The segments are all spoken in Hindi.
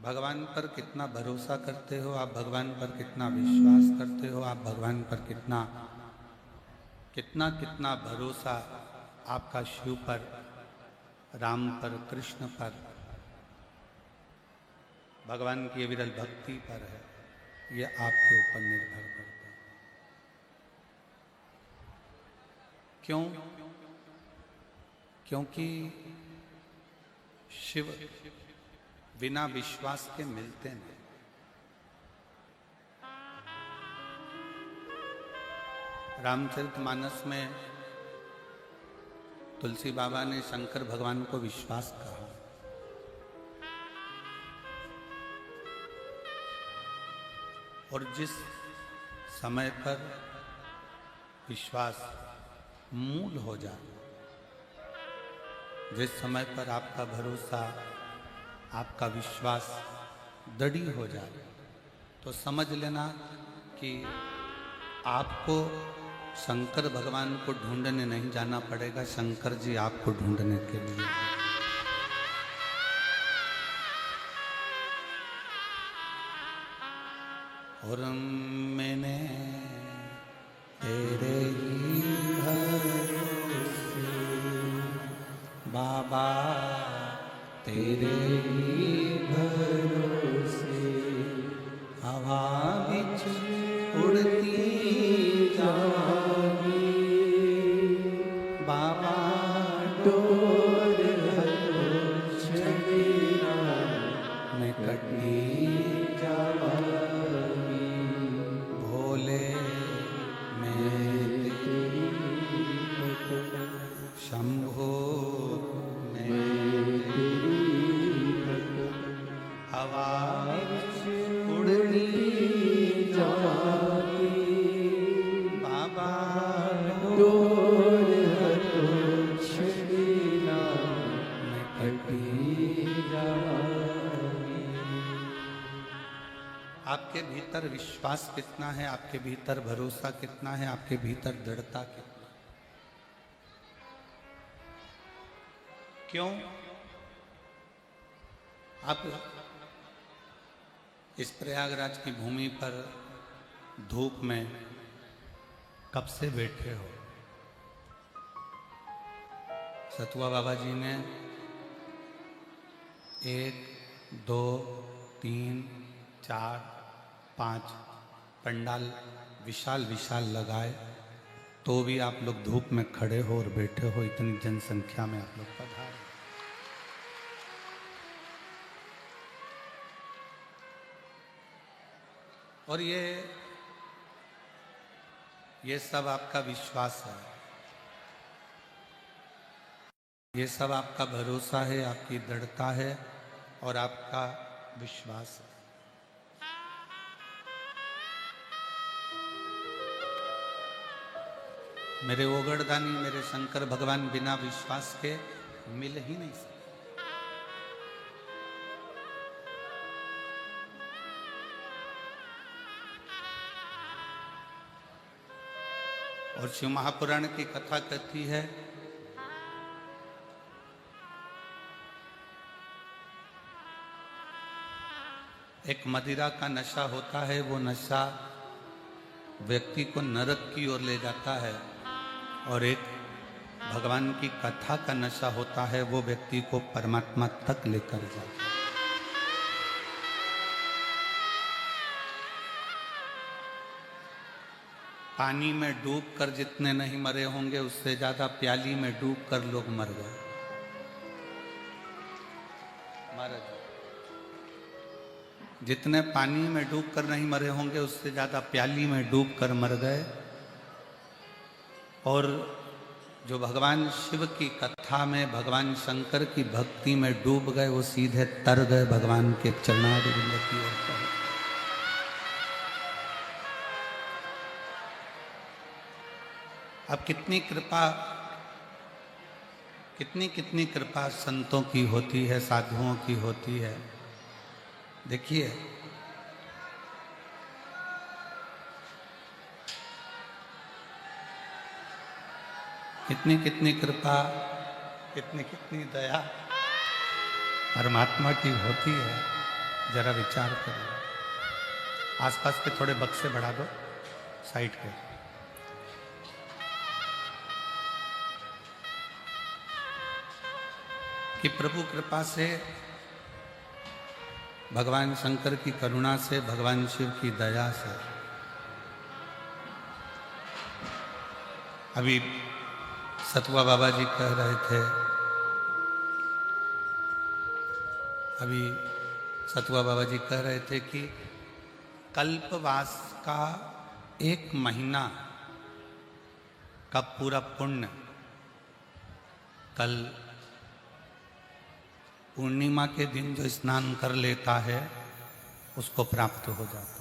भगवान पर कितना भरोसा करते हो आप, भगवान पर कितना विश्वास करते हो आप, भगवान पर कितना कितना कितना भरोसा आपका शिव पर, राम पर, कृष्ण पर, भगवान की विरल भक्ति पर है, ये आपके ऊपर निर्भर करता है। क्यों? क्योंकि शिव बिना विश्वास के मिलते नहीं। रामचरितमानस में तुलसी बाबा ने शंकर भगवान को विश्वास कहा। और जिस समय पर विश्वास मूल हो जाए, जिस समय पर आपका भरोसा, आपका विश्वास दृढ़ हो जाए, तो समझ लेना कि आपको शंकर भगवान को ढूंढने नहीं जाना पड़ेगा, शंकर जी आपको ढूंढने के लिए। और मैंने तेरे ही भरोसे बाबा, तेरे ही भरोसे हवा बिच उड़ती जागी बाबा, डोर छड़ीना मैं कटी जावागी भोले मैं तेरी शंभो मैं तेरी हवा उड़ती जागी बाबा, डोर छड़ीना मैं कटी जावागी। आपके भीतर विश्वास कितना है, आपके भीतर भरोसा कितना है, आपके भीतर दृढ़ता कितना? क्यों? आप इस प्रयागराज की भूमि पर धूप में कब से बैठे हो? सतुआ बाबा जी ने 1, 2, 3, 4, 5 पंडाल विशाल विशाल लगाए, तो भी आप लोग धूप में खड़े हो और बैठे हो। इतनी जनसंख्या में आप लोग पधारे। और ये सब आपका विश्वास है, ये सब आपका भरोसा है, आपकी दृढ़ता है और आपका विश्वास है। मेरे ओगड़दानी, मेरे शंकर भगवान बिना विश्वास के मिल ही नहीं सकते। और शिव महापुराण की कथा कहती है एक मदिरा का नशा होता है, वो नशा व्यक्ति को नरक की ओर ले जाता है, और एक भगवान की कथा का नशा होता है, वो व्यक्ति को परमात्मा तक लेकर जाता है। पानी में डूबकर जितने नहीं मरे होंगे, उससे ज्यादा प्याली में डूबकर लोग मर गए। महाराज, जितने पानी में डूबकर नहीं मरे होंगे, उससे ज्यादा प्याली में डूबकर मर गए। और जो भगवान शिव की कथा में, भगवान शंकर की भक्ति में डूब गए, वो सीधे तर गए भगवान के चरणारविंद की ओर। अब कितनी कितनी कृपा संतों की होती है, साधुओं की होती है। देखिए, कितनी कृपा, कितनी दया परमात्मा की होती है। जरा विचार करो। आसपास के थोड़े बक्से बढ़ा दो साइड के। कि प्रभु कृपा से, भगवान शंकर की करुणा से, भगवान शिव की दया से अभी सतुआ बाबा जी कह रहे थे, अभी सतुआ बाबा जी कह रहे थे कि कल्पवास का 1 महीना का पूरा पुण्य कल पूर्णिमा के दिन जो स्नान कर लेता है उसको प्राप्त हो जाता है।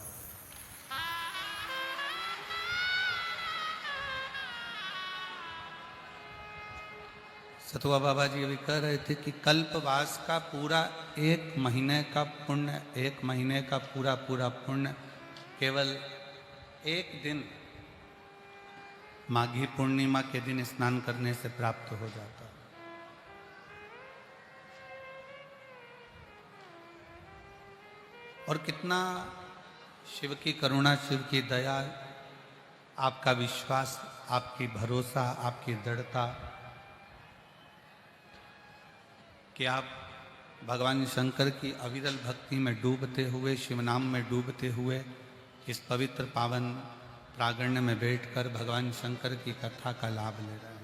सतुआ बाबा जी अभी कह रहे थे कि कल्पवास का पूरा 1 महीने का पुण्य, 1 महीने का पूरा पुण्य केवल 1 दिन माघी पूर्णिमा के दिन स्नान करने से प्राप्त हो जाता है। और कितना शिव की करुणा, शिव की दया, आपका विश्वास, आपकी भरोसा, आपकी दृढ़ता कि आप भगवान शंकर की अविरल भक्ति में डूबते हुए, शिव नाम में डूबते हुए इस पवित्र पावन प्रांगण में बैठकर भगवान शंकर की कथा का लाभ ले रहे हैं।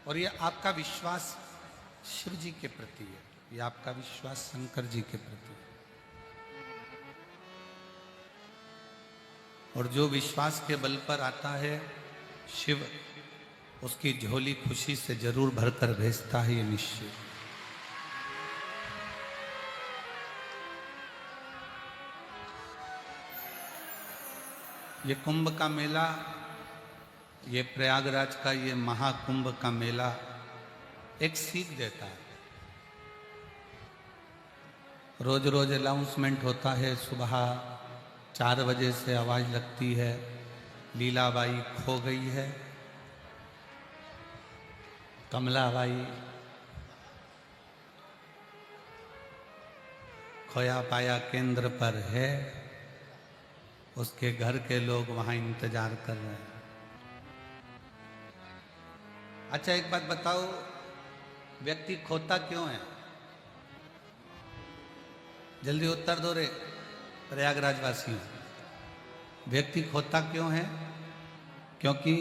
और ये आपका विश्वास शिव जी के प्रति है, ये आपका विश्वास शंकर जी के प्रति है। और जो विश्वास के बल पर आता है, शिव उसकी झोली खुशी से जरूर भरकर भेजता है, ये निश्चय। ये कुंभ का मेला, ये प्रयागराज का ये महाकुंभ का मेला एक सीख देता है। रोज रोज अनाउंसमेंट होता है, सुबह 4 बजे से आवाज लगती है, लीलाबाई खो गई है, कमलाबाई खोया पाया केंद्र पर है, उसके घर के लोग वहां इंतजार कर रहे हैं। अच्छा एक बात बताओ, व्यक्ति खोता क्यों है? जल्दी उत्तर दो रे प्रयागराज वासियों। व्यक्ति खोता क्यों है? क्योंकि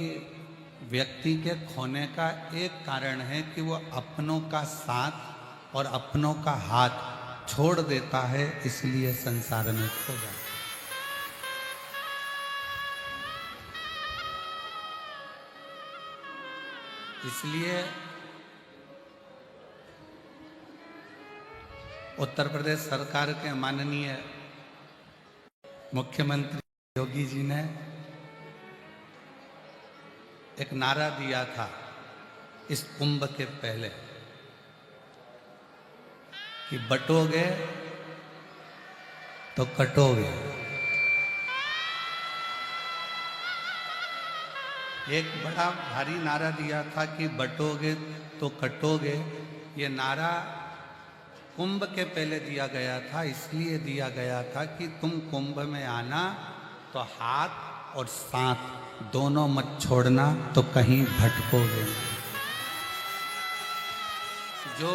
व्यक्ति के खोने का एक कारण है कि वो अपनों का साथ और अपनों का हाथ छोड़ देता है, इसलिए संसार में खो जाता है। इसलिए उत्तर प्रदेश सरकार के माननीय मुख्यमंत्री योगी जी ने एक नारा दिया था इस कुंभ के पहले कि बटोगे तो कटोगे। एक बड़ा भारी नारा दिया था कि बटोगे तो कटोगे। ये नारा कुंभ के पहले दिया गया था, इसलिए दिया गया था कि तुम कुंभ में आना तो हाथ और साथ दोनों मत छोड़ना, तो कहीं भटकोगे। जो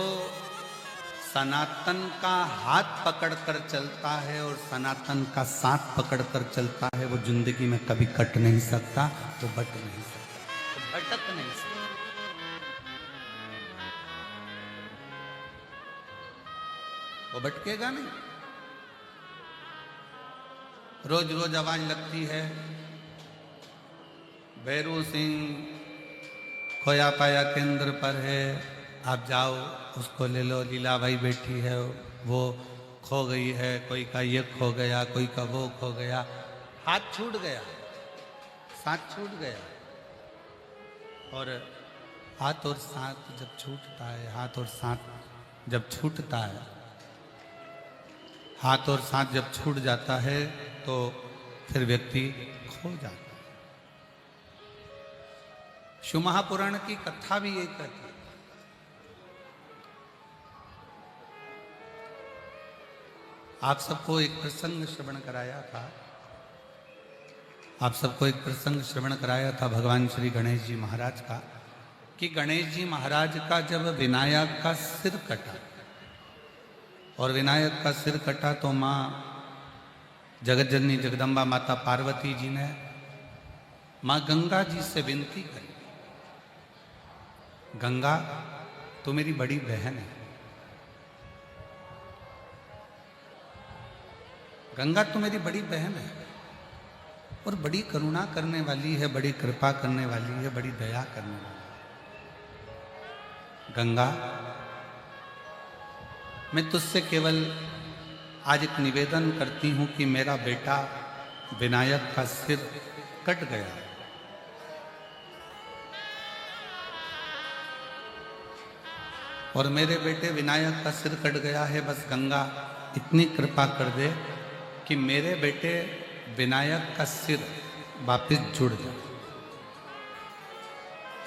सनातन का हाथ पकड़कर चलता है और सनातन का साथ पकड़कर चलता है, वो जिंदगी में कभी कट नहीं सकता, वो बट नहीं सकता, वो भटक नहीं सकता। वो भटकेगा नहीं। रोज रोज आवाज लगती है, भैरू सिंह खोया पाया केंद्र पर है, आप जाओ उसको ले लो, लीलाबाई बैठी है वो खो गई है, कोई का ये खो गया, कोई का वो खो गया। हाथ छूट गया, साथ छूट गया। और हाथ और साथ जब छूटता है, हाथ और साथ जब छूटता है, हाथ और साथ जब छूट जाता है तो फिर व्यक्ति खो जाता है। शिव महापुराण की कथा भी यही कहती है। आप सबको एक प्रसंग श्रवण कराया था। आप सबको एक प्रसंग श्रवण कराया था भगवान श्री गणेश जी महाराज का, कि गणेश जी महाराज का जब विनायक का सिर कटा, और विनायक का सिर कटा तो माँ जगत जननी जगदम्बा माता पार्वती जी ने माँ गंगा जी से विनती करी, गंगा तो मेरी बड़ी बहन है, गंगा तो मेरी बड़ी बहन है और बड़ी करुणा करने वाली है, बड़ी कृपा करने वाली है, बड़ी दया करने वाली है। गंगा, मैं तुझसे केवल आज एक निवेदन करती हूं कि मेरा बेटा विनायक का सिर कट गया है, और मेरे बेटे विनायक का सिर कट गया है। बस गंगा इतनी कृपा कर दे कि मेरे बेटे विनायक का सिर वापस जुड़ जाए।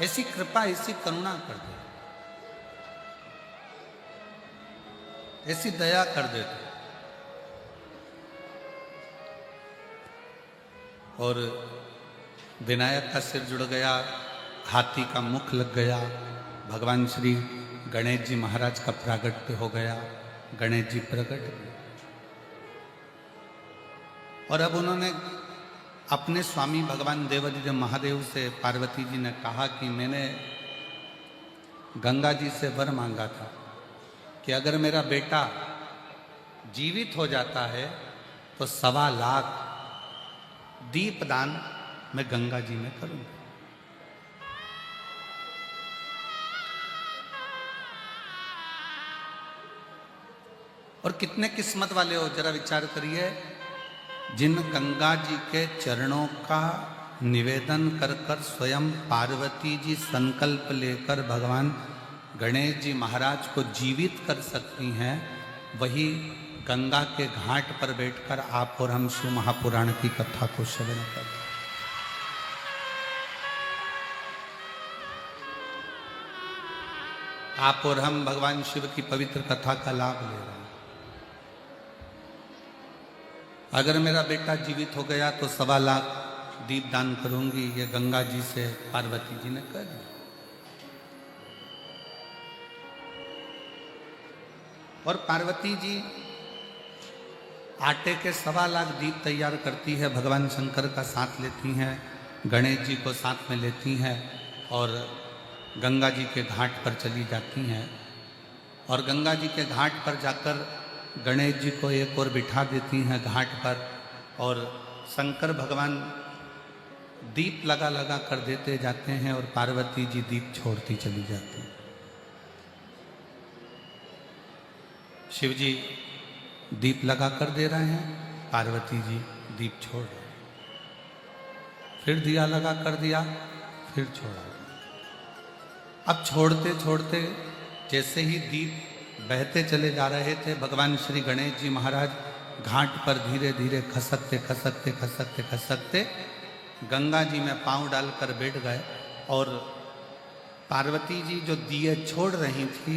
ऐसी कृपा, ऐसी करुणा कर दे, ऐसी दया कर दे। और विनायक का सिर जुड़ गया, हाथी का मुख लग गया, भगवान श्री गणेश जी महाराज का प्रागट्य हो गया, गणेश जी प्रकट हुए। और अब उन्होंने अपने स्वामी भगवान देवादिदेव महादेव से पार्वती जी ने कहा कि मैंने गंगा जी से वर मांगा था कि अगर मेरा बेटा जीवित हो जाता है तो 1.25 लाख दीपदान मैं गंगा जी में करूंगा। और कितने किस्मत वाले हो, जरा विचार करिए, जिन गंगा जी के चरणों का निवेदन कर कर स्वयं पार्वती जी संकल्प लेकर भगवान गणेश जी महाराज को जीवित कर सकती हैं, वही गंगा के घाट पर बैठकर आप और हम शिव महापुराण की कथा को श्रवण करते हैं। आप और हम भगवान शिव की पवित्र कथा का लाभ ले रहे हैं। अगर मेरा बेटा जीवित हो गया तो 1.25 लाख दीप दान करूंगी, ये गंगा जी से पार्वती जी ने कर दिया। और पार्वती जी आटे के 1.25 लाख दीप तैयार करती है, भगवान शंकर का साथ लेती हैं, गणेश जी को साथ में लेती हैं और गंगा जी के घाट पर चली जाती हैं। और गंगा जी के घाट पर जाकर गणेश जी को एक और बिठा देती हैं घाट पर, और शंकर भगवान दीप लगा लगा कर देते जाते हैं और पार्वती जी दीप छोड़ती चली जाती हैं। शिव जी दीप लगा कर दे रहे हैं, पार्वती जी दीप छोड़ रहे हैं, फिर दिया लगा कर दिया, फिर छोड़ा। अब छोड़ते छोड़ते जैसे ही दीप बहते चले जा रहे थे, भगवान श्री गणेश जी महाराज घाट पर धीरे धीरे खसकते खसकते खसकते खसकते गंगा जी में पांव डालकर बैठ गए। और पार्वती जी जो दिए छोड़ रही थी,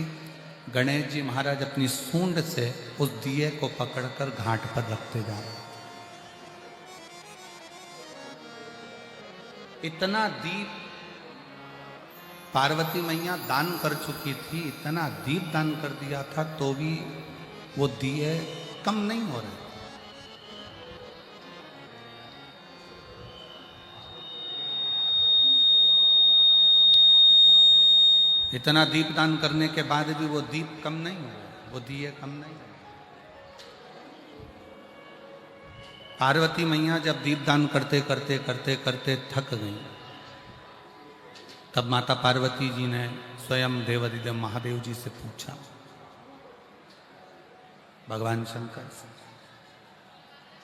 गणेश जी महाराज अपनी सूंड से उस दिए को पकड़कर घाट पर रखते जा रहे। इतना दीप पार्वती मैया दान कर चुकी थी, इतना दीप दान कर दिया था, तो भी वो दिए कम नहीं हो रहे। इतना दीप दान करने के बाद भी वो दीप कम नहीं हो रहे, वो दिए कम नहीं हो रहे। पार्वती मैया जब दीप दान करते करते करते करते थक गई, तब माता पार्वती जी ने स्वयं देवादिदेव महादेव जी से पूछा, भगवान शंकर से,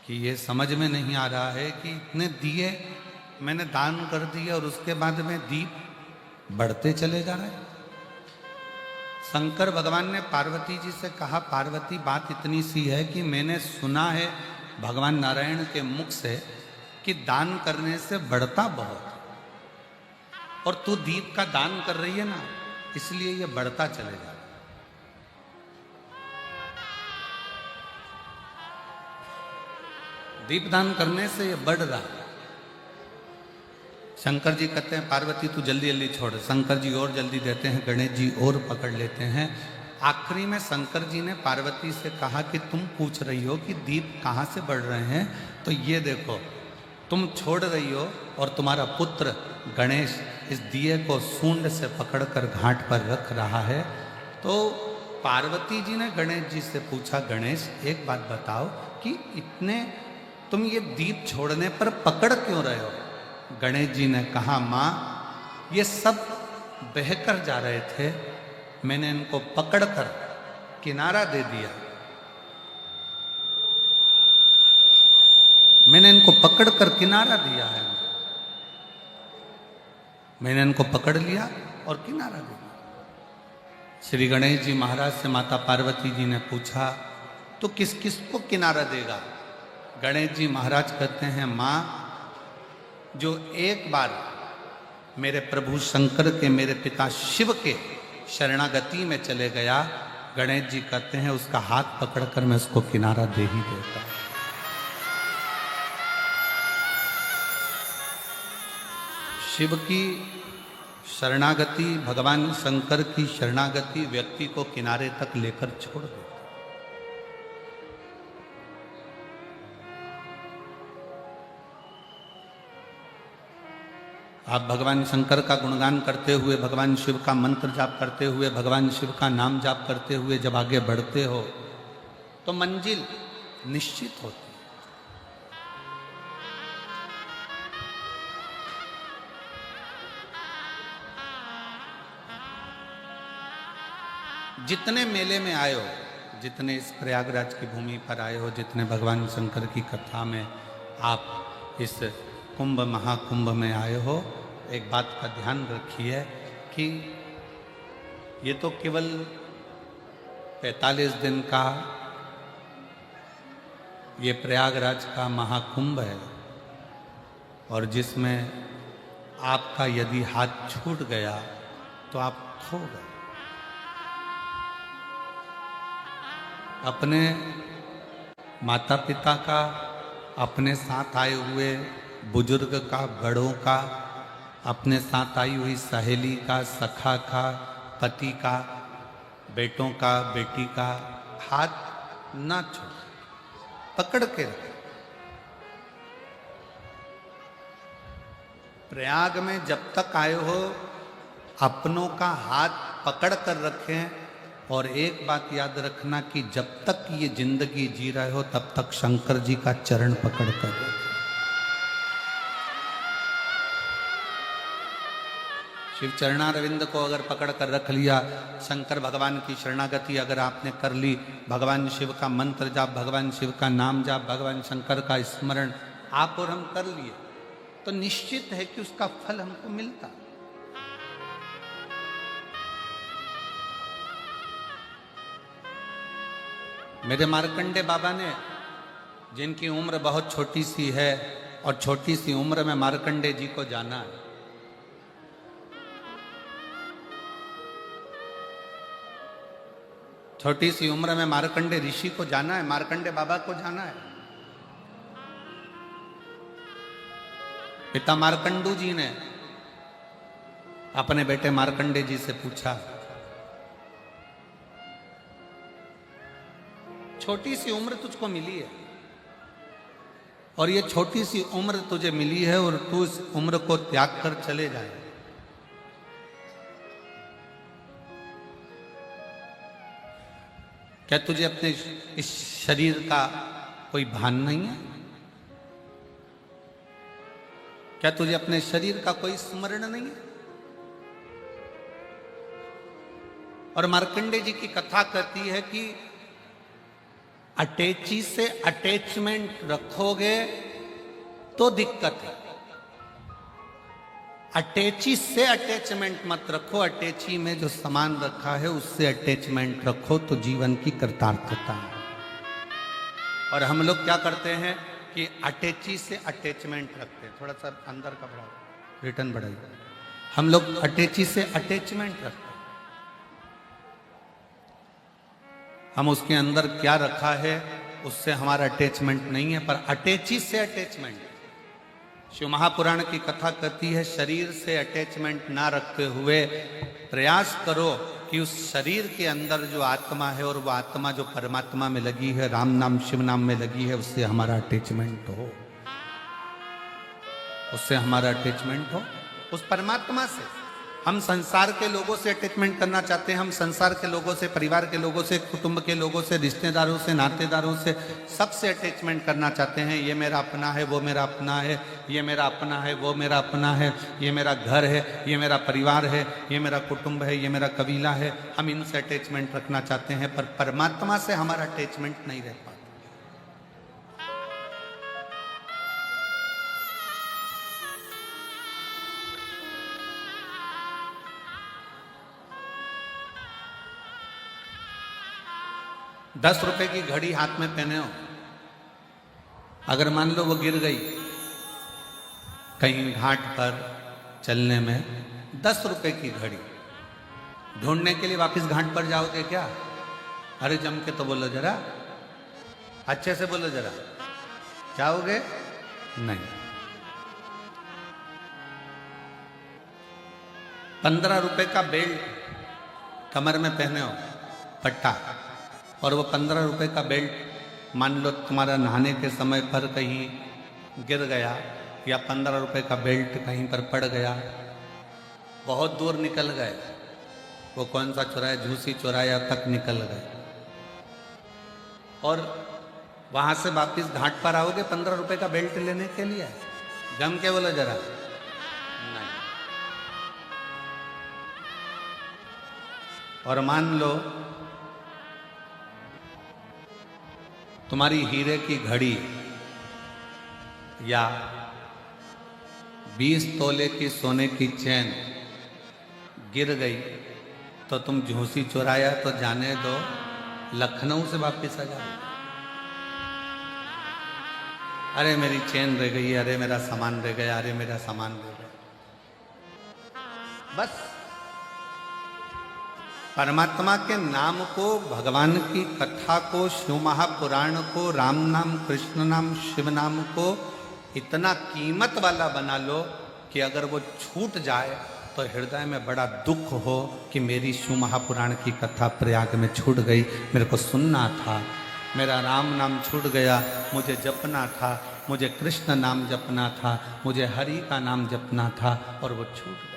कि ये समझ में नहीं आ रहा है कि इतने दिए मैंने दान कर दिए और उसके बाद में दीप बढ़ते चले जा रहे हैं। शंकर भगवान ने पार्वती जी से कहा, पार्वती बात इतनी सी है कि मैंने सुना है भगवान नारायण के मुख से कि दान करने से बढ़ता बहुत, और तू दीप का दान कर रही है ना, इसलिए ये बढ़ता चले जा रहा है। दीपदान करने से ये बढ़ रहा है। शंकर जी कहते हैं पार्वती तू जल्दी जल्दी छोड़, शंकर जी और जल्दी देते हैं, गणेश जी और पकड़ लेते हैं। आखिरी में शंकर जी ने पार्वती से कहा कि तुम पूछ रही हो कि दीप कहाँ से बढ़ रहे हैं, तो ये देखो तुम छोड़ रही हो और तुम्हारा पुत्र गणेश इस दिए को सूंड से पकड़कर घाट पर रख रहा है। तो पार्वती जी ने गणेश जी से पूछा, गणेश एक बात बताओ कि इतने तुम ये दीप छोड़ने पर पकड़ क्यों रहे हो? गणेश जी ने कहा, माँ ये सब बहकर जा रहे थे, मैंने इनको पकड़कर किनारा दे दिया, मैंने इनको पकड़कर किनारा दिया है, मैंने इनको पकड़ लिया और किनारा दे दिया। श्री गणेश जी महाराज से माता पार्वती जी ने पूछा, तो किस किस को किनारा देगा? गणेश जी महाराज कहते हैं, माँ जो एक बार मेरे प्रभु शंकर के, मेरे पिता शिव के शरणागति में चले गया, गणेश जी कहते हैं उसका हाथ पकड़कर मैं उसको किनारा दे ही देता। शिव की शरणागति, भगवान शंकर की शरणागति व्यक्ति को किनारे तक लेकर छोड़ देता। आप भगवान शंकर का गुणगान करते हुए, भगवान शिव का मंत्र जाप करते हुए, भगवान शिव का नाम जाप करते हुए जब आगे बढ़ते हो तो मंजिल निश्चित होती है। जितने मेले में आए हो, जितने इस प्रयागराज की भूमि पर आए हो, जितने भगवान शंकर की कथा में आप इस कुंभ महाकुंभ में आए हो, एक बात का ध्यान रखिए कि ये तो केवल 45 दिन का ये प्रयागराज का महाकुंभ है, और जिसमें आपका यदि हाथ छूट गया तो आप खो गए। अपने माता पिता का, अपने साथ आए हुए बुजुर्ग का, बड़ों का, अपने साथ आई हुई सहेली का, सखा का, पति का, बेटों का, बेटी का हाथ ना छोड़, पकड़ के रखें। प्रयाग में जब तक आए हो अपनों का हाथ पकड़ कर रखें, और एक बात याद रखना कि जब तक ये जिंदगी जी रहे हो तब तक शंकर जी का चरण पकड़ कर रखें। शिव चरणारविंद को अगर पकड़ कर रख लिया, शंकर भगवान की शरणागति अगर आपने कर ली, भगवान शिव का मंत्र जाप, भगवान शिव का नाम जाप, भगवान शंकर का स्मरण आप और हम कर लिए, तो निश्चित है कि उसका फल हमको मिलता। मेरे मार्कंडे बाबा ने, जिनकी उम्र बहुत छोटी सी है, और छोटी सी उम्र में मार्कंडे जी को जाना है। छोटी सी उम्र में मार्कंडे ऋषि को जाना है, मार्कंडे बाबा को जाना है। पिता मार्कंडू जी ने अपने बेटे मार्कंडे जी से पूछा, छोटी सी उम्र तुझको मिली है, और ये छोटी सी उम्र तुझे मिली है, और तू इस उम्र को त्याग कर चले जाए, क्या तुझे अपने इस शरीर का कोई भान नहीं है? क्या तुझे अपने शरीर का कोई स्मरण नहीं है? और मार्कंडे जी की कथा कहती है कि अटैची से अटैचमेंट रखोगे तो दिक्कत है, अटैची से अटैचमेंट मत रखो, अटैची में जो सामान रखा है उससे अटैचमेंट रखो तो जीवन की कृतार्थता है। और हम लोग क्या करते हैं कि अटैची से अटैचमेंट रखते हैं। थोड़ा सा अंदर का बढ़ाओ, रिटर्न बढ़ाइए। हम लोग अटैची से अटैचमेंट रखते हैं। हम उसके अंदर क्या रखा है उससे हमारा अटैचमेंट नहीं है, पर अटैची से अटैचमेंट। शिव महापुराण की कथा कहती है शरीर से अटैचमेंट ना रखते हुए प्रयास करो कि उस शरीर के अंदर जो आत्मा है और वो आत्मा जो परमात्मा में लगी है, राम नाम शिव नाम में लगी है, उससे हमारा अटैचमेंट हो, उससे हमारा अटैचमेंट हो उस परमात्मा से। हम संसार के लोगों से अटैचमेंट करना चाहते हैं, हम संसार के लोगों से, परिवार के लोगों से, कुटुंब के लोगों से, रिश्तेदारों से, नातेदारों से, सबसे अटैचमेंट करना चाहते हैं। ये मेरा अपना है, वो मेरा अपना है, ये मेरा अपना है, वो मेरा अपना है, ये मेरा घर है, ये मेरा परिवार है, ये मेरा कुटुंब है, ये मेरा कबीला है। हम इनसे अटैचमेंट रखना चाहते हैं, पर परमात्मा से हमारा अटैचमेंट नहीं रह पाता। 10 रुपए की घड़ी हाथ में पहने हो, अगर मान लो वो गिर गई कहीं घाट पर चलने में, 10 रुपए की घड़ी ढूंढने के लिए वापस घाट पर जाओगे क्या? अरे जम के तो बोलो जरा, अच्छे से बोलो जरा, जाओगे नहीं। 15 रुपए का बेल्ट कमर में पहने हो, पट्टा, और वो 15 रुपए का बेल्ट मान लो तुम्हारा नहाने के समय पर कहीं गिर गया, या 15 रुपए का बेल्ट कहीं पर पड़ गया, बहुत दूर निकल गए, वो कौन सा चौराया, झूसी चौराया तक निकल गए, और वहां से वापिस घाट पर आओगे 15 रुपए का बेल्ट लेने के लिए? जम के बोलो जरा, नहीं। और मान लो तुम्हारी हीरे की घड़ी या 20 तोले की सोने की चैन गिर गई, तो तुम झूसी चुराया तो जाने दो, लखनऊ से वापस आ जाओ। अरे मेरी चैन रह गई, अरे मेरा सामान रह गया, अरे मेरा सामान रह गया। बस परमात्मा के नाम को, भगवान की कथा को, शिव महापुराण को, राम नाम, कृष्ण नाम, शिव नाम को इतना कीमत वाला बना लो कि अगर वो छूट जाए तो हृदय में बड़ा दुख हो कि मेरी शिव महापुराण की कथा प्रयाग में छूट गई, मेरे को सुनना था, मेरा राम नाम छूट गया, मुझे जपना था, मुझे कृष्ण नाम जपना था, मुझे हरि का नाम जपना था, और वो छूट गया।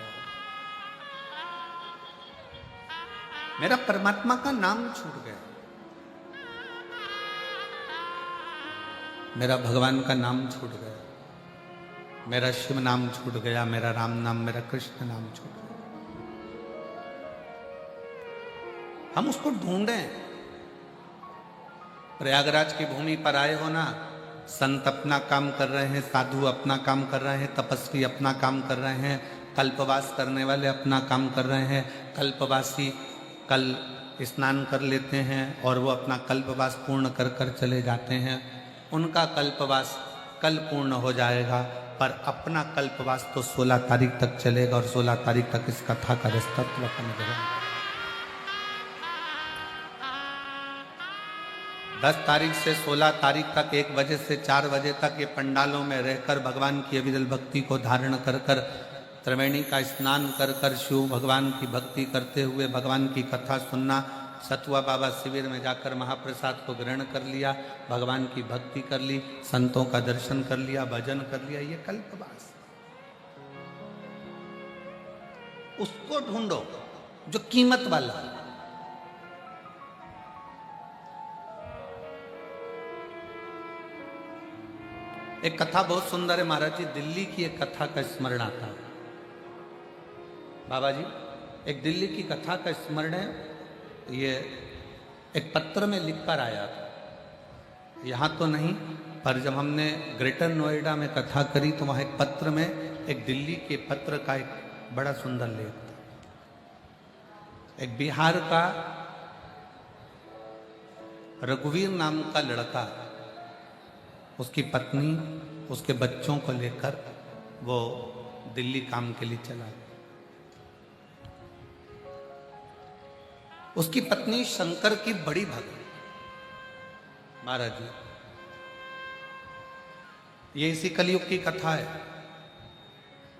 मेरा परमात्मा का नाम छूट गया, मेरा भगवान का नाम छूट गया, मेरा शिव नाम छूट गया, मेरा राम नाम, मेरा कृष्ण नाम छूट गया। हम उसको ढूंढें। प्रयागराज की भूमि पर आए हो ना, संत अपना काम कर रहे हैं, साधु अपना काम कर रहे हैं, तपस्वी अपना काम कर रहे हैं, कल्पवास करने वाले अपना काम कर रहे हैं। कल्पवासी कल स्नान कर लेते हैं और वो अपना कल्पवास पूर्ण कर कर चले जाते हैं, उनका कल्पवास कल पूर्ण हो जाएगा, पर अपना कल्पवास तो 16 तारीख तक चलेगा, और 16 तारीख तक इस कथा का रसतत्व अपन ग्रहण। 10 तारीख से 16 तारीख तक 1 बजे से 4 बजे तक ये पंडालों में रहकर भगवान की अविरल भक्ति को धारण कर कर, त्रिवेणी का स्नान कर कर शिव भगवान की भक्ति करते हुए भगवान की कथा सुनना, सतुआ बाबा शिविर में जाकर महाप्रसाद को ग्रहण कर लिया, भगवान की भक्ति कर ली, संतों का दर्शन कर लिया, भजन कर लिया, ये कल्पवास। उसको ढूंढो जो कीमत वाला है। एक कथा बहुत सुंदर है महाराज जी, दिल्ली की एक कथा का स्मरण आता है। बाबा जी, एक दिल्ली की कथा का स्मरण है, ये एक पत्र में लिखकर आया था, यहाँ तो नहीं, पर जब हमने ग्रेटर नोएडा में कथा करी तो वहाँ एक पत्र में एक दिल्ली के पत्र का एक बड़ा सुंदर लेख था। एक बिहार का रघुवीर नाम का लड़का, उसकी पत्नी, उसके बच्चों को लेकर वो दिल्ली काम के लिए चला। उसकी पत्नी शंकर की बड़ी भक्त, महाराज जी, ये इसी कलयुग की कथा है।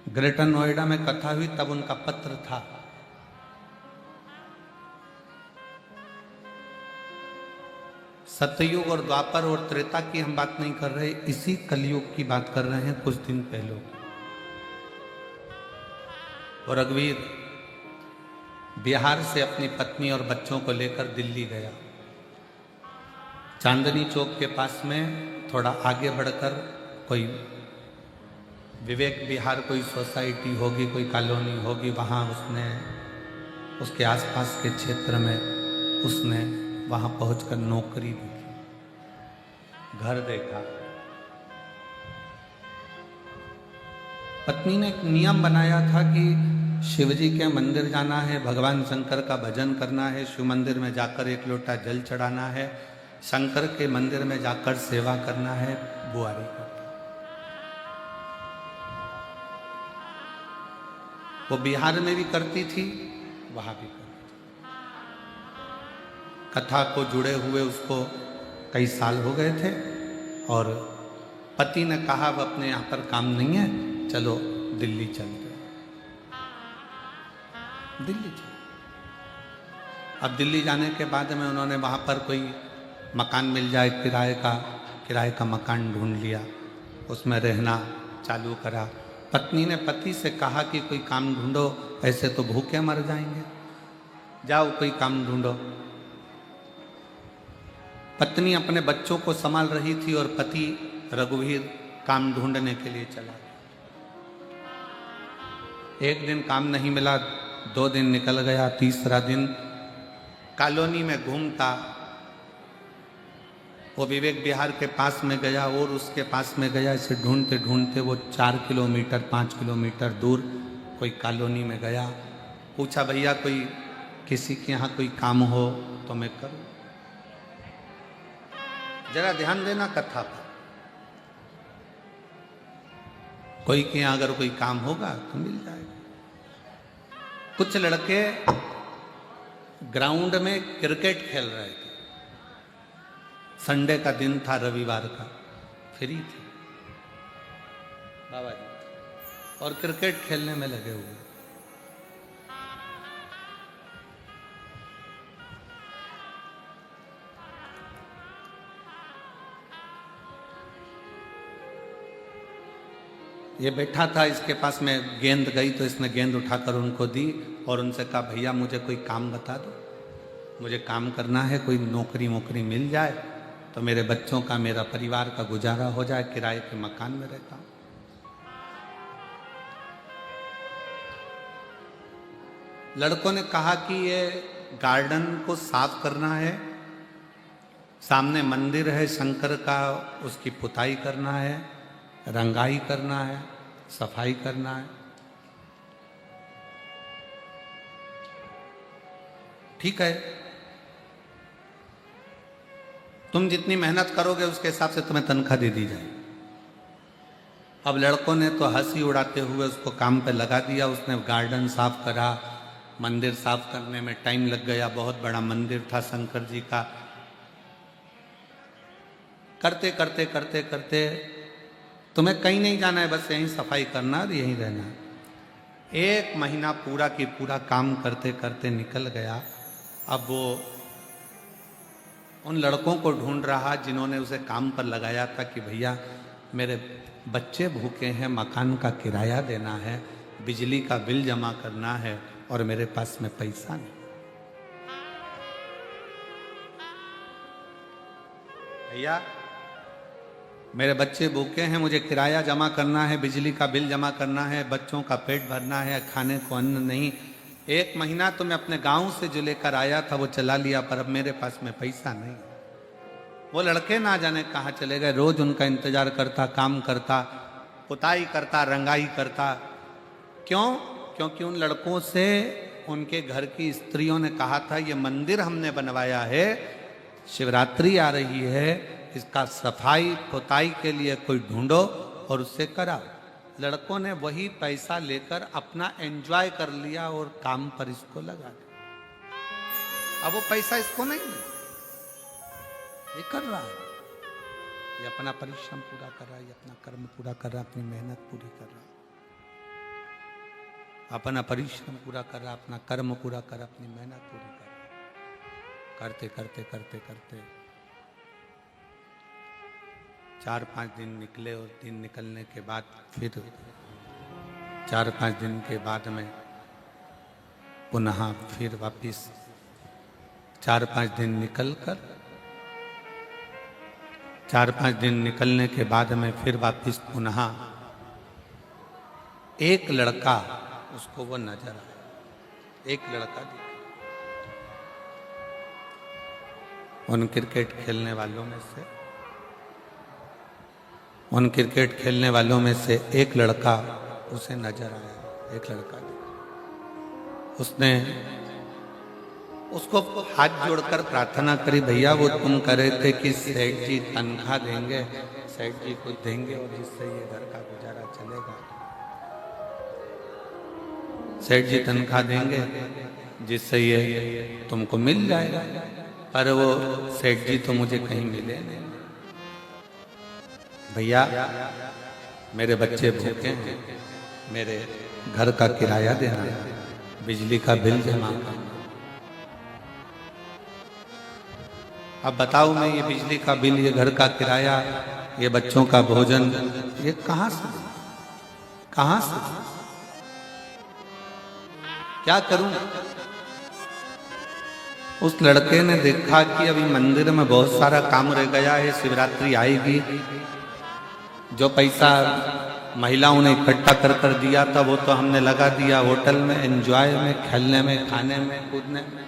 ग्रेटर नोएडा में कथा हुई, तब उनका पत्र था। सतयुग और द्वापर और त्रेता की हम बात नहीं कर रहे, इसी कलयुग की बात कर रहे हैं, कुछ दिन पहले। और रघुवीर बिहार से अपनी पत्नी और बच्चों को लेकर दिल्ली गया। चांदनी चौक के पास में थोड़ा आगे बढ़कर कोई विवेक विहार, कोई सोसाइटी होगी, कोई कॉलोनी होगी, वहाँ उसने उसके आसपास के क्षेत्र में उसने वहाँ पहुंचकर नौकरी देखी, घर देखा। पत्नी ने एक नियम बनाया था कि शिवजी के मंदिर जाना है, भगवान शंकर का भजन करना है, शिव मंदिर में जाकर एक लोटा जल चढ़ाना है, शंकर के मंदिर में जाकर सेवा करना है, बुआरी करना। वो बिहार में भी करती थी, वहां भी करती थी। कथा को जुड़े हुए उसको कई साल हो गए थे और पति ने कहा अब अपने यहाँ पर काम नहीं है, चलो दिल्ली चलते। दिल्ली चल। अब दिल्ली जाने के बाद में उन्होंने वहाँ पर कोई मकान मिल जाए किराए का मकान ढूंढ लिया, उसमें रहना चालू करा। पत्नी ने पति से कहा कि कोई काम ढूंढो, ऐसे तो भूखे मर जाएंगे, जाओ कोई काम ढूंढो। पत्नी अपने बच्चों को संभाल रही थी और पति रघुवीर काम ढूंढने के लिए चला गया। एक दिन काम नहीं मिला, 2 दिन निकल गया, तीसरा दिन कॉलोनी में घूमता वो विवेक विहार के पास में गया और उसके पास में गया। इसे ढूंढते ढूंढते वो 4 किलोमीटर 5 किलोमीटर दूर कोई कॉलोनी में गया। पूछा भैया कोई किसी के यहाँ कोई काम हो तो मैं करूँ। जरा ध्यान देना कथा पर, कोई के यहाँ अगर कोई काम होगा तो मिल जाएगा। कुछ लड़के ग्राउंड में क्रिकेट खेल रहे थे, संडे का दिन था, रविवार का, फ्री थे बाबा जी, और क्रिकेट खेलने में लगे हुए। ये बैठा था, इसके पास में गेंद गई तो इसने गेंद उठाकर उनको दी और उनसे कहा भैया मुझे कोई काम बता दो, मुझे काम करना है, कोई नौकरी मिल जाए तो मेरे बच्चों का, मेरा परिवार का गुजारा हो जाए, किराए के मकान में रहता हूं। लड़कों ने कहा कि ये गार्डन को साफ करना है, सामने मंदिर है शंकर का, उसकी पुताई करना है, रंगाई करना है, सफाई करना है। ठीक है, तुम जितनी मेहनत करोगे उसके हिसाब से तुम्हें तनख्वाह दे दी जाए। अब लड़कों ने तो हंसी उड़ाते हुए उसको काम पे लगा दिया। उसने गार्डन साफ करा, मंदिर साफ करने में टाइम लग गया, बहुत बड़ा मंदिर था शंकर जी का। करते करते करते करते तुम्हें कहीं नहीं जाना है, बस यहीं सफाई करना और यहीं रहना है। 1 महीना पूरा की पूरा काम करते करते निकल गया। अब वो उन लड़कों को ढूंढ रहा जिन्होंने उसे काम पर लगाया था कि भैया मेरे बच्चे भूखे हैं, मकान का किराया देना है, बिजली का बिल जमा करना है और मेरे पास में पैसा नहीं। भैया मेरे बच्चे भूखे हैं, मुझे किराया जमा करना है, बिजली का बिल जमा करना है, बच्चों का पेट भरना है, खाने को अन्न नहीं। 1 महीना तो मैं अपने गांव से जो लेकर आया था वो चला लिया, पर अब मेरे पास में पैसा नहीं। वो लड़के ना जाने कहाँ चले गए। रोज उनका इंतजार करता, काम करता, पुताई करता, रंगाई करता। क्यों? क्योंकि उन लड़कों से उनके घर की स्त्रियों ने कहा था ये मंदिर हमने बनवाया है, शिवरात्रि आ रही है, इसका सफाई पुताई के लिए कोई ढूंढो और उससे कराओ। लड़कों ने वही पैसा लेकर अपना एंजॉय कर लिया और काम पर इसको लगा दिया। अब वो पैसा इसको नहीं, ये कर रहा है। ये अपना परिश्रम पूरा कर रहा है, ये अपना कर्म पूरा कर रहा है, अपनी मेहनत पूरी कर रहा है, अपना परिश्रम पूरा कर रहा है, अपना कर्म पूरा कर रहा है, अपनी मेहनत पूरी कर रहा है। करते करते करते करते 4-5 दिन निकले और दिन निकलने के बाद फिर 4-5 दिन के बाद में पुनः फिर वापिस 4-5 दिन निकल कर 4-5 दिन निकलने के बाद में फिर वापिस पुनः एक लड़का उसको वो नजर आया। एक लड़का दिखा उन क्रिकेट खेलने वालों में से, उन क्रिकेट खेलने वालों में से एक लड़का उसे नजर आया। एक लड़का उसने उसको हाथ जोड़कर प्रार्थना करी, भैया वो तुम कह रहे थे कि सेठ जी तनख्वाह देंगे, सेठ जी को देंगे और जिससे ये घर का गुजारा चलेगा। सेठ जी तनख्वाह देंगे जिससे ये तुमको मिल जाएगा, पर वो सेठ जी तो मुझे कहीं मिले नहीं। भैया मेरे बच्चे भूखे हैं, मेरे घर का किराया देना, बिजली का बिल जमा करना। अब बताओ मैं ये बिजली का बिल, ये घर का किराया, ये बच्चों का भोजन, ये कहां से क्या करूं? उस लड़के ने देखा कि अभी मंदिर में बहुत सारा काम रह गया है, शिवरात्रि आएगी, जो पैसा महिलाओं ने इकट्ठा कर दिया था वो तो हमने लगा दिया होटल में, एंजॉय में, खेलने में, खाने में, कूदने में।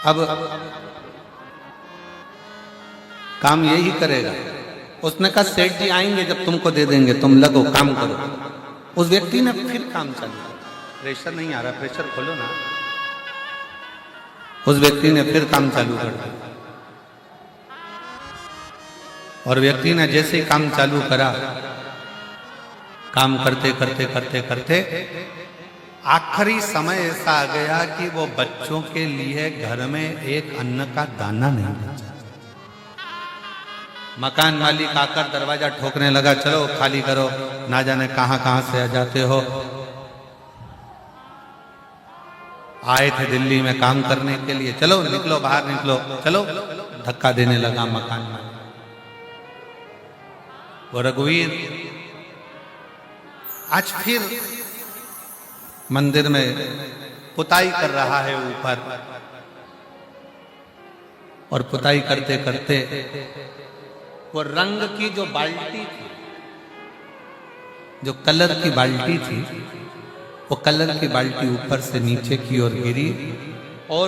अब काम यही करेगा। उसने कहा सेठ जी आएंगे जब तुमको दे देंगे, तुम लगो काम करो। उस व्यक्ति ने फिर काम चालू किया। प्रेशर नहीं आ रहा, प्रेशर खोलो ना। उस व्यक्ति ने फिर काम चालू कर दिया और व्यक्ति ने जैसे ही काम चालू करा, काम करते करते करते करते आखिरी समय ऐसा आ गया कि वो बच्चों के लिए घर में एक अन्न का दाना नहीं बचा। मकान मालिक आकर दरवाजा ठोकने लगा, चलो खाली करो, ना जाने कहां कहां से आ जाते हो, आए थे दिल्ली में काम करने के लिए, चलो निकलो बाहर निकलो, चलो। धक्का देने लगा मकान मालिक। वो रघुवीर आज फिर मंदिर में पुताई कर रहा है ऊपर, और पुताई करते करते वो रंग की जो बाल्टी थी, जो कलर की बाल्टी थी, वो कलर की बाल्टी ऊपर से नीचे की ओर गिरी और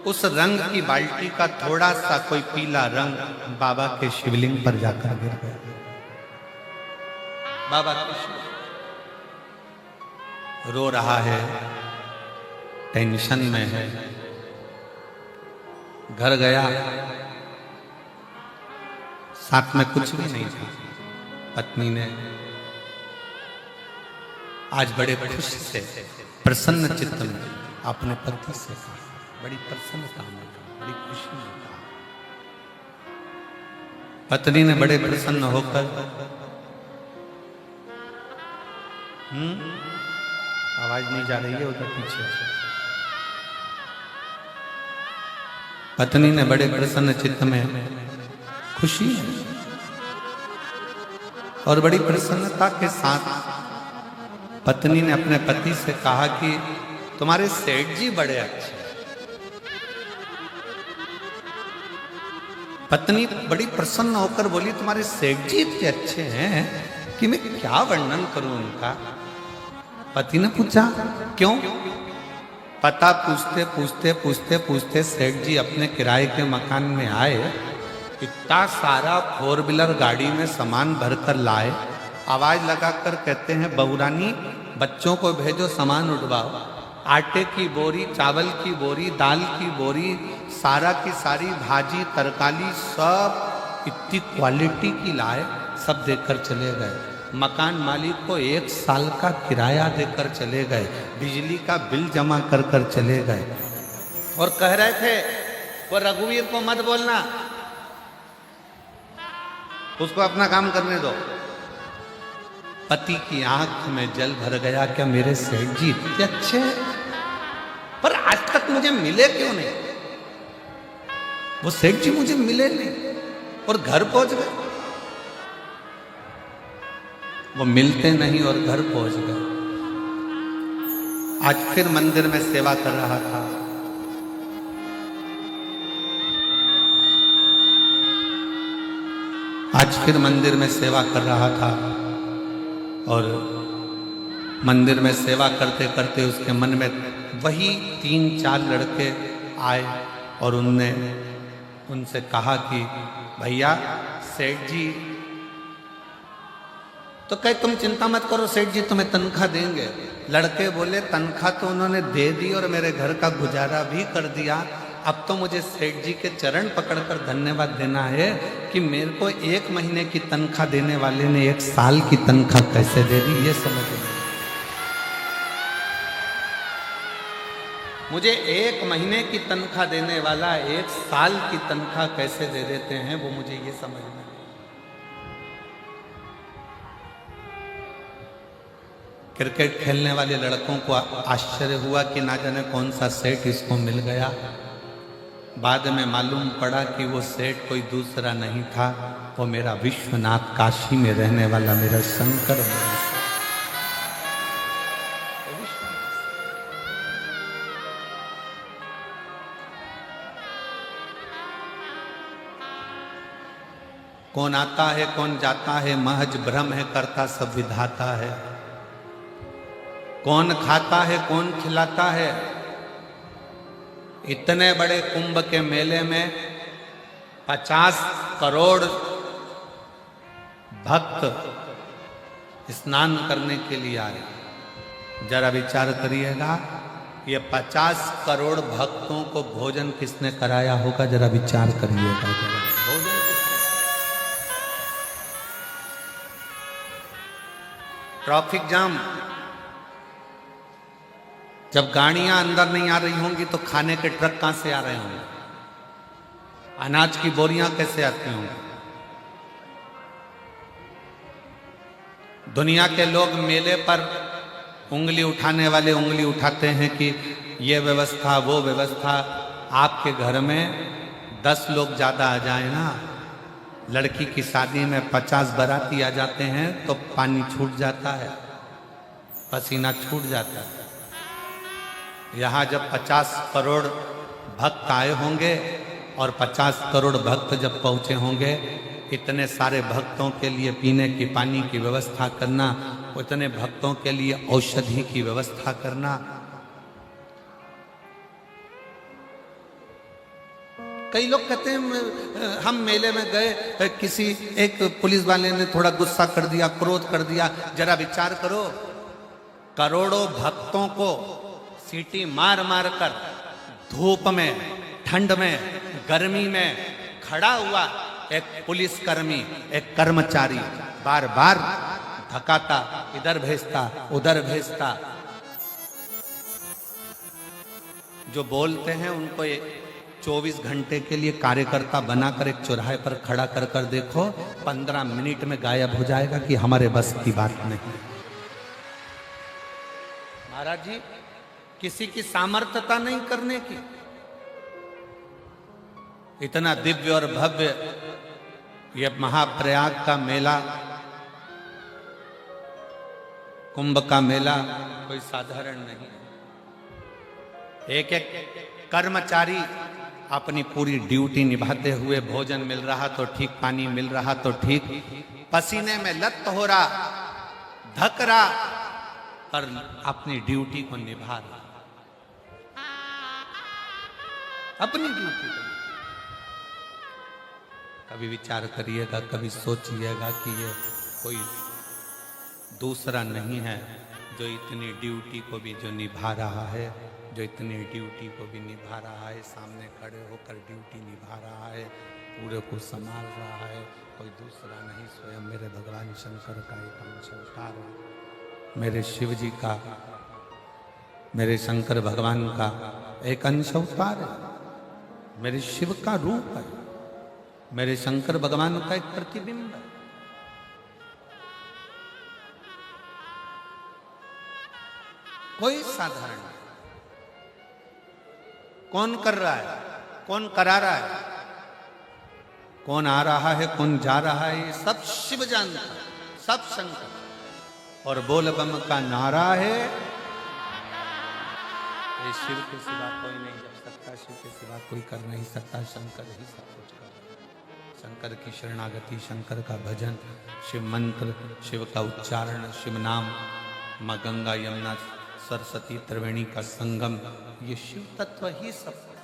उस रंग की बाल्टी का थोड़ा सा कोई पीला रंग बाबा के शिवलिंग पर जाकर गिर गया। बाबा रो रहा है, टेंशन में है। घर गया, साथ में कुछ भी नहीं था। पत्नी ने आज बड़े खुश से, प्रसन्न चित्त में अपने पति से कहा, बड़ी प्रसन्नता में, बड़ी खुशी में कहा। पत्नी ने बड़े प्रसन्न होकर आवाज नहीं जा रही है उधर पीछे। पत्नी ने बड़े प्रसन्न चित्त में, खुशी और बड़ी प्रसन्नता के साथ पत्नी ने अपने पति से कहा कि तुम्हारे सेठ जी बड़े अच्छे। पत्नी बड़ी प्रसन्न होकर बोली, तुम्हारे सेठ जी इतने अच्छे हैं कि मैं क्या वर्णन करूं उनका। पति ने पूछा क्यों? पता पूछते पूछते पूछते पूछते सेठ जी अपने किराए के मकान में आए, इतना सारा 4 व्हीलर गाड़ी में सामान भरकर लाए। आवाज लगाकर कहते हैं, बहुरानी बच्चों को भेजो सामान उठवाओ। आटे की बोरी, चावल की बोरी, दाल की बोरी, सारा की सारी भाजी तरकारी सब इतनी क्वालिटी की लाए, सब देकर चले गए। मकान मालिक को 1 साल का किराया देकर चले गए, बिजली का बिल जमा कर कर चले गए और कह रहे थे वो रघुवीर को मत बोलना, उसको अपना काम करने दो। पति की आंख में जल भर गया, क्या मेरे सेठ जी इतने अच्छे हैं, पर आज तक मुझे मिले क्यों नहीं? वो सेठ जी मुझे मिले नहीं और घर पहुंच गए। वो मिलते नहीं और घर पहुंच गए। आज फिर मंदिर में सेवा कर रहा था। आज फिर मंदिर में सेवा कर रहा था और मंदिर में सेवा करते करते उसके मन में वही 3-4 लड़के आए और उनसे कहा कि भैया सेठ जी, तो कहे तुम चिंता मत करो, सेठ जी तुम्हें तनख्वाह देंगे। लड़के बोले तनख्वाह तो उन्होंने दे दी और मेरे घर का गुजारा भी कर दिया, अब तो मुझे सेठ जी के चरण पकड़कर धन्यवाद देना है कि मेरे को 1 महीने की तनख्वाह देने वाले ने 1 साल की तनख्वाह कैसे दे दी, ये समझ नहीं। मुझे 1 महीने की तनख्वाह देने वाला 1 साल की तनख्वाह कैसे दे देते हैं, वो मुझे ये समझ नहीं। क्रिकेट खेलने वाले लड़कों को आश्चर्य हुआ कि ना जाने कौन सा सेठ इसको मिल गया। बाद में मालूम पड़ा कि वो सेठ कोई दूसरा नहीं था, वो मेरा विश्वनाथ, काशी में रहने वाला मेरा शंकर है। कौन आता है कौन जाता है, महज भ्रम है, करता सब विधाता है। कौन खाता है कौन खिलाता है। इतने बड़े कुंभ के मेले में 50 करोड़ भक्त स्नान करने के लिए आए। जरा विचार करिएगा, ये 50 करोड़ भक्तों को भोजन किसने कराया होगा? जरा विचार करिएगा। जरा भोजन ट्रैफिक जाम, जब गाड़ियां अंदर नहीं आ रही होंगी तो खाने के ट्रक कहां से आ रहे होंगे? अनाज की बोरियां कैसे आती होंगी? दुनिया के लोग मेले पर उंगली उठाने वाले उंगली उठाते हैं कि ये व्यवस्था वो व्यवस्था। आपके घर में 10 लोग ज्यादा आ जाए ना, लड़की की शादी में 50 बाराती आ जाते हैं तो पानी छूट जाता है, पसीना छूट जाता है। यहाँ जब 50 करोड़ भक्त आए होंगे और 50 करोड़ भक्त जब पहुँचे होंगे, इतने सारे भक्तों के लिए पीने की पानी की व्यवस्था करना, उतने भक्तों के लिए औषधि की व्यवस्था करना। कई लोग कहते हैं हम मेले में गए, किसी एक पुलिस वाले ने थोड़ा गुस्सा कर दिया, क्रोध कर दिया। जरा विचार करो, करोड़ों भक्तों को सीटी मार मार कर धूप में, ठंड में, गर्मी में खड़ा हुआ एक पुलिसकर्मी, एक कर्मचारी बार बार धकाता, इधर भेजता उधर भेजता। जो बोलते हैं उनको 24 घंटे के लिए कार्यकर्ता बनाकर एक चौराहे पर खड़ा कर कर देखो, 15 मिनट में गायब हो जाएगा कि हमारे बस की बात नहीं। महाराज जी, किसी की सामर्थ्यता नहीं करने की। इतना दिव्य और भव्य ये महाप्रयाग का मेला, कुंभ का मेला कोई साधारण नहीं है। एक एक कर्मचारी अपनी पूरी ड्यूटी निभाते हुए, भोजन मिल रहा तो ठीक, पानी मिल रहा तो ठीक, पसीने में लत हो रहा, धक रहा, पर अपनी ड्यूटी को निभा रहा, अपनी ड्यूटी को। कभी विचार करिएगा, कभी सोचिएगा कि ये कोई दूसरा नहीं है जो इतनी ड्यूटी को भी जो निभा रहा है, जो इतनी ड्यूटी को भी निभा रहा है, सामने खड़े होकर ड्यूटी निभा रहा है, पूरे को संभाल रहा है, कोई दूसरा नहीं, स्वयं मेरे भगवान शंकर का एक अंश अवतार है, मेरे शिव जी का, मेरे शंकर भगवान का एक अंश अवतार है। मेरे शिव का रूप है, मेरे शंकर भगवान का एक प्रतिबिंब है। कोई साधारण नहीं। कौन कर रहा है, कौन करा रहा है, कौन आ रहा है, कौन जा रहा है, ये सब शिव जानता है, सब शंकर। और बोल बम का नारा है, ये शिव के सिवा कोई नहीं जप सकता, शिव के सिवा कोई कर नहीं सकता, शंकर ही सब कुछ कर रहा है। शंकर की शरणागति, शंकर का भजन, शिव मंत्र, शिव का उच्चारण, शिव नाम, माँ गंगा यमुना सरस्वती त्रिवेणी का संगम, ये शिव तत्व ही सब कुछ।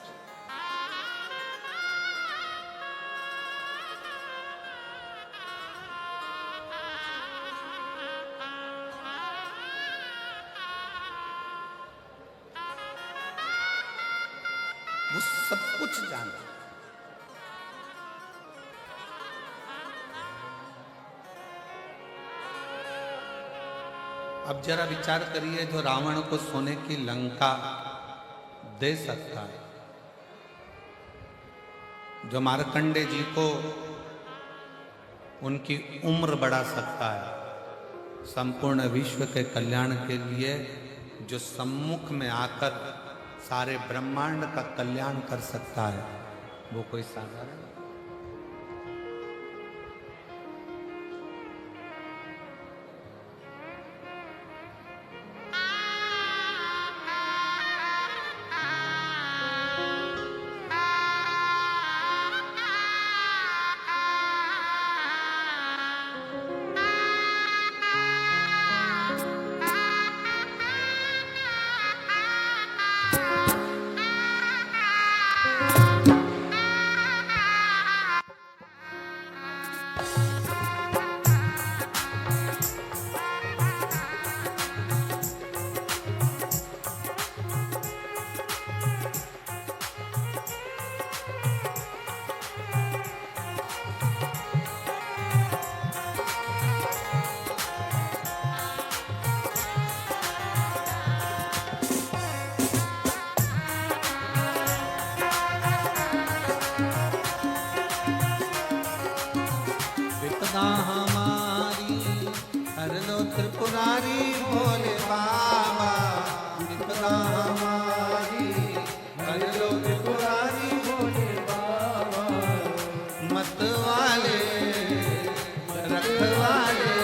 वो सब कुछ जानता है। अब जरा विचार करिए, जो रावण को सोने की लंका दे सकता है, जो मार्कंडे जी को उनकी उम्र बढ़ा सकता है, संपूर्ण विश्व के कल्याण के लिए जो सम्मुख में आकर सारे ब्रह्मांड का कल्याण कर सकता है, वो कोई साधारण नहीं। हमारी हर लो त्रिपुरारी भोले बाबा, विपदा हमारी हर लो त्रिपुरारी भोले बाबा, मत वाले रखवाले,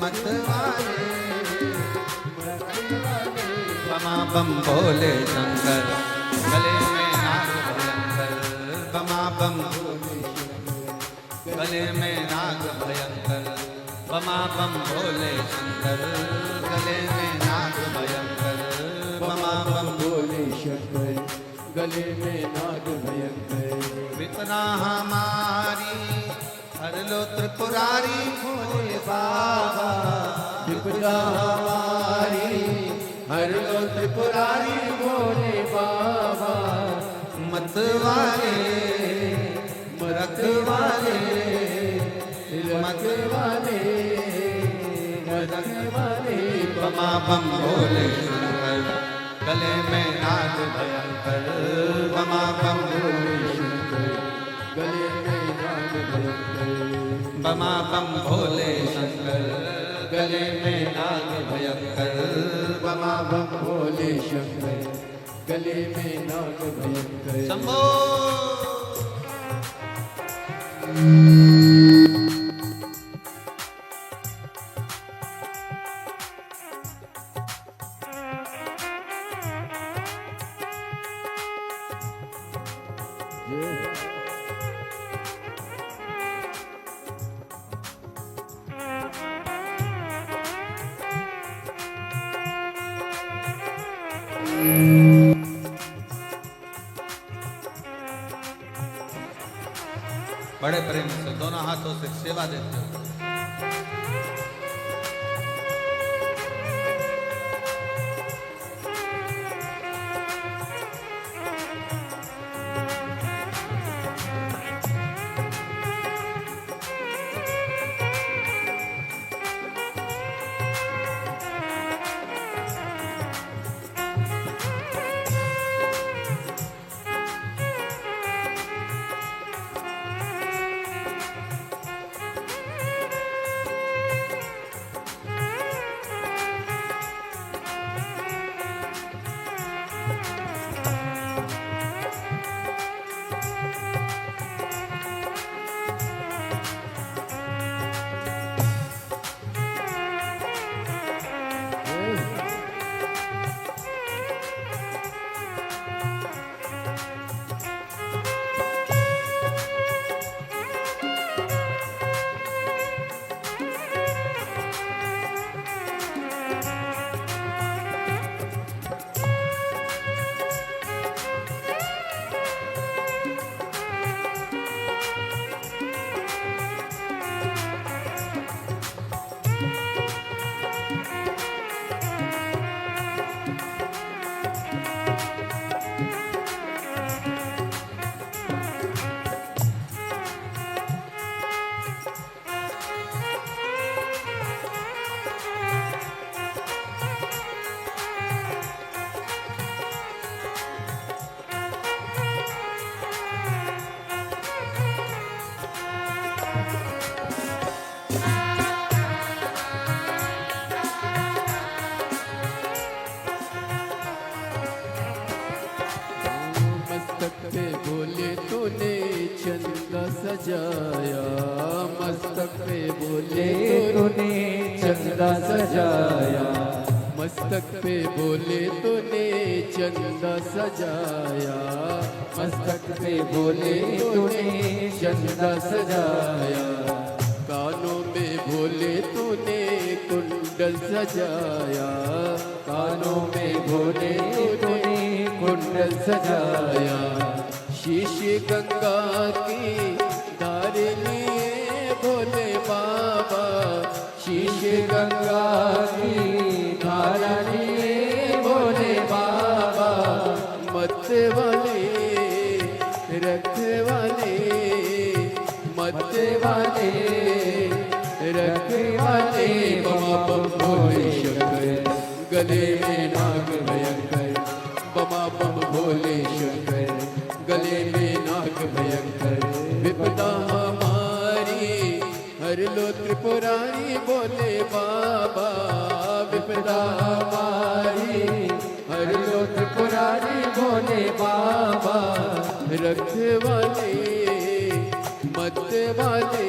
मत वाले बमा बम भोले शंकर, गले में नाग भयंकर, बमा बम गले में नाग भयंकर, बमा बम भोले शंकर, गले में नाग भयंकर, बमा बम भोले शंकर, गले में नाग भयंकर, विपदा हमारी हर लो त्रिपुरारी भोले बाबा, विपदा हमारी हर लो त्रिपुरारी भोले बाबा, मत वाले रखवाले, मत वाले रखवाले, बमा बम भोले शंकर, गले में नाग भयंकर, बमा बम भोले शंकर, गले में नाग भयंकर, बमा बम भोले शंकर, गले में नाग भयंकर, बमा बम भोले शंकर, गले में नाग भयंकर। शंभो बड़े प्रेम से दोनों हाथों से सेवा देते हो। सजाया, मस्तक पे बोले तूने चंदा सजाया, मस्तक पे बोले तूने चंदा सजाया, मस्तक पे बोले तूने चंदा सजाया, कानों में बोले तूने कुंडल सजाया, कानों में बोले तूने कुंडल सजाया, शीश गंगा की धार लिए भोले बाबा, शीश गंगा की धारा लिए भोले बाबा, मत वाले रख वाले, मत वाले रख वाले, बमा बम भोले शंकर, गले में नाग भयंकर, बमा बम भोले शंकर, गले में नाग भयंकर, विपदा हमारी हर लो त्रिपुरारी बोले बाबा, विपदा हमारी हर लो त्रिपुरारी भोले बाबा, रखवाले मत वाले,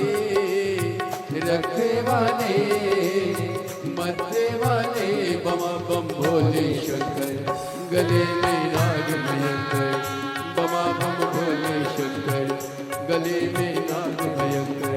रखवाले मत वाले, बमा बम भोले शंकर, गले में नाग भयंकर, बमा बम भोले शंकर, गले में नाग भयंकर।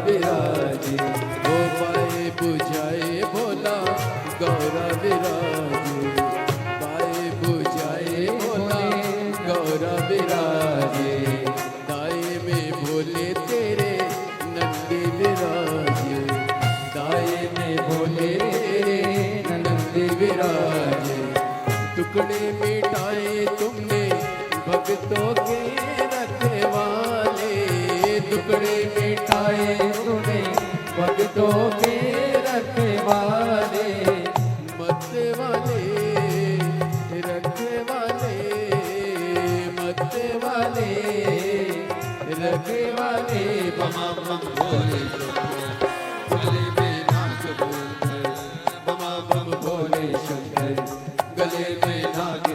विराजे, ओ पाए बुझाए भोला गौरा विराजे, पाए बुझाए भोला गौरा विराजे, दाए में भोले तेरे नंदी विराजे, दाए में भोले तेरे नंदी विराजे, टुकड़े मिटाए तुमने भक्तों के रखवाले, टुकड़े मिटाए तूने भक्तों के रखवाले, मत वाले रखवाले, मत वाले रखवाले, बमा बम भोले गले में नाग भयंकर, बमा बम भोले शंकर गले में नाग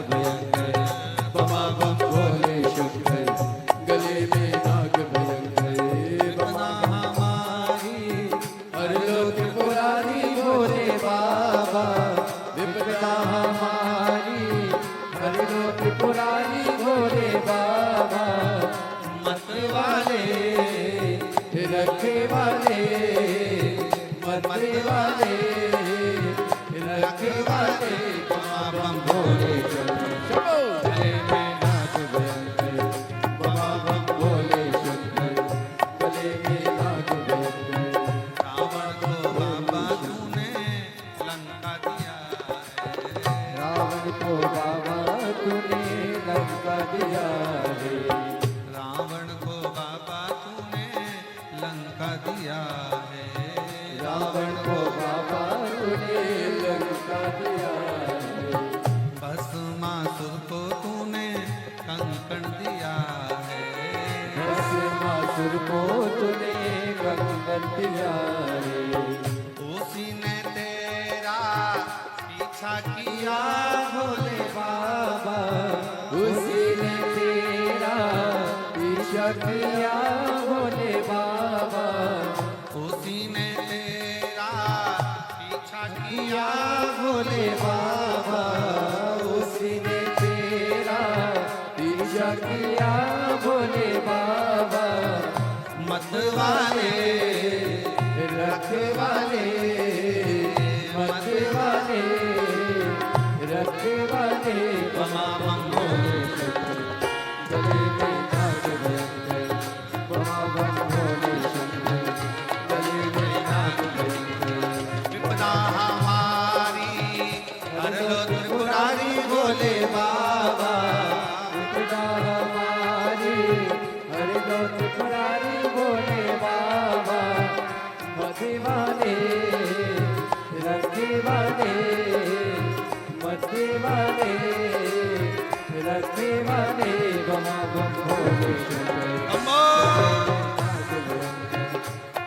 दिया है, रावण को बाबा तूने लंका दिया है, भस्मासुर को तूने कंकण दिया है, भस्मासुर को तूने कंकण दिया है, उसी ने तेरा पीछा किया भोले बाबा, उसी ने तेरा पीछा किया भोले बाबा, उसी ने तेरा पीछा किया भोले बाबा, उसी ने तेरा पीछा किया भोले बाबा, मतवाले रखवाले मतवाले रखवाले बमा मंगोले गले में नाग भयंकर, बमा बम भोले शंकर, गले में नाग भयंकर, विपदा हमारी हर लो त्रिपुरारी भोले बाबा, विपदा हमारी हर लो त्रिपुरारी भोले बाबा, मधुवाले रखवाले मधुवाले रखवाले बमा बम भोले शंकर, अम्मो नाग भयंकर,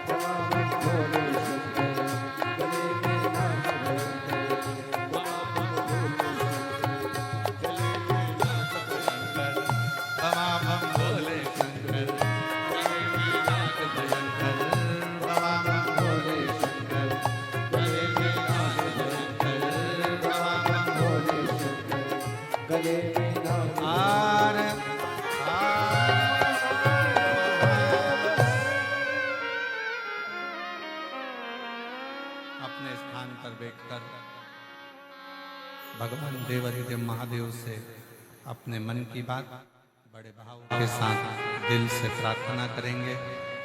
बमा बम भोले शंकर, गले में नाग भयंकर, बमा बम भोले शंकर, गले में नाग भयंकर, बमा बम भोले शंकर, गले में नाग भयंकर, बमा बम भोले शंकर, गले में नाग आर अपने स्थान पर बैठकर भगवान देवहृदय महादेव से अपने मन की बात बड़े भाव के साथ दिल से प्रार्थना करेंगे,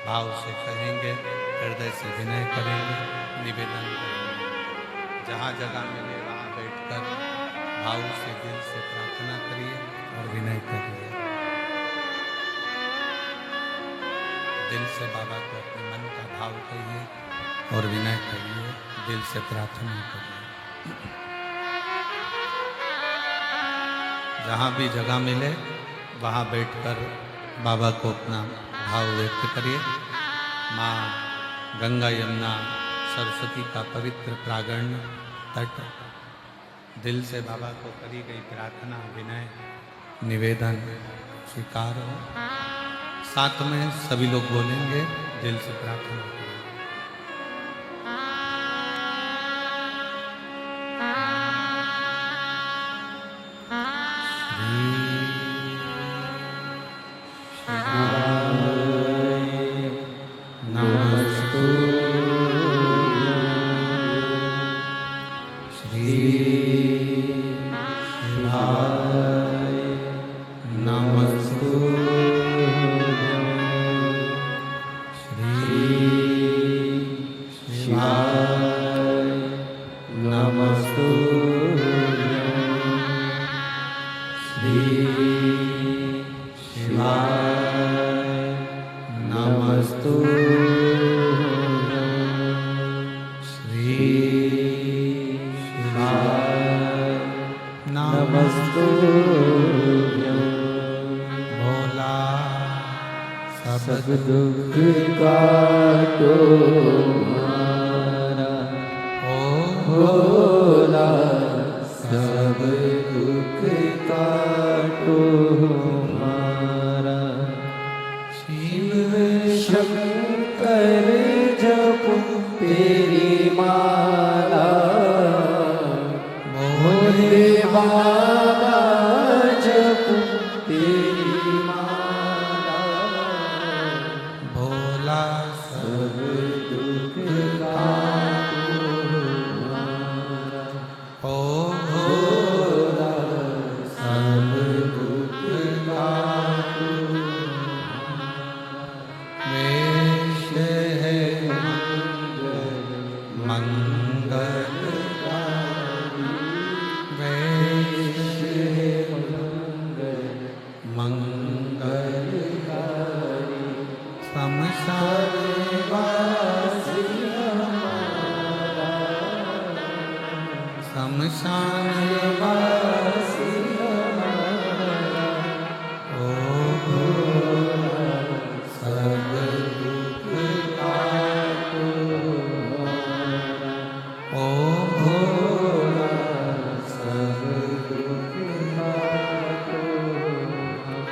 भाव से कहेंगे, हृदय से विनय करेंगे, निवेदन करेंगे। जहाँ जगह मिले वहाँ बैठकर भाव से दिल से प्रार्थना करिए और विनय करिए। दिल से बाबा को अपने मन का भाव कहिए और विनय करिए, दिल से प्रार्थना करिए। जहाँ भी जगह मिले वहाँ बैठकर बाबा को अपना भाव व्यक्त करिए। माँ गंगा यमुना सरस्वती का पवित्र प्रांगण तट, दिल से बाबा को करी गई प्रार्थना, विनय, निवेदन स्वीकार हो। साथ में सभी लोग बोलेंगे, दिल से प्रार्थना करें। सब दुख काटो हमारा, भोला सब दुख काटो हमारा। शिव शंकर जपो तेरी माला, भोले बाबा जपो तेरी माला, भोला सब दुख काटो हमारा। ओ भोला सब दुख काटो वेश है मंगल, वेश शमशान वासी हमारा, ओ भोला सब दुख काटो हमारा, ओ भोला सब दुख काटो हमारा।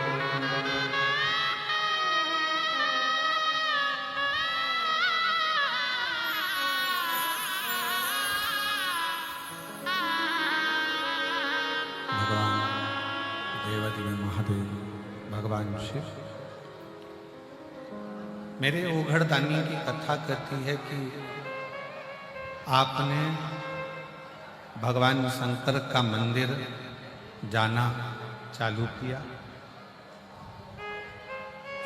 भगवान देवादिदेव महादेव भगवान शिव मेरे ओघड़दानी की कथा कहती है कि आपने भगवान शंकर का मंदिर जाना चालू किया,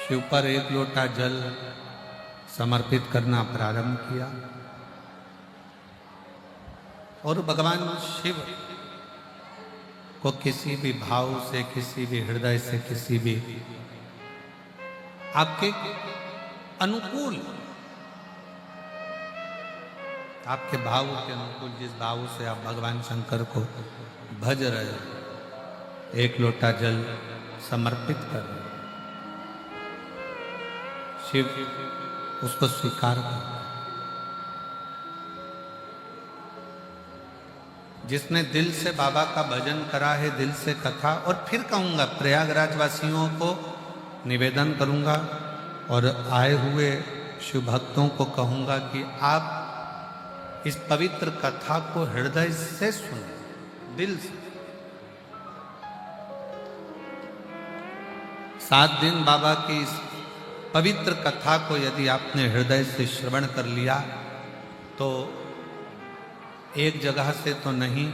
शिव पर एक लोटा जल समर्पित करना प्रारंभ किया और भगवान शिव को किसी भी भाव से, किसी भी हृदय से, किसी भी आपके अनुकूल, आपके भाव के अनुकूल, जिस भाव से आप भगवान शंकर को भज रहे हो, एक लोटा जल समर्पित कर रहे हो, शिव उसको स्वीकार कर। जिसने दिल से बाबा का भजन करा है, दिल से कथा, और फिर कहूँगा प्रयागराज वासियों को निवेदन करूँगा और आए हुए शिव भक्तों को कहूँगा कि आप इस पवित्र कथा को हृदय से सुने, दिल से। 7 दिन बाबा की इस पवित्र कथा को यदि आपने हृदय से श्रवण कर लिया तो एक जगह से तो नहीं,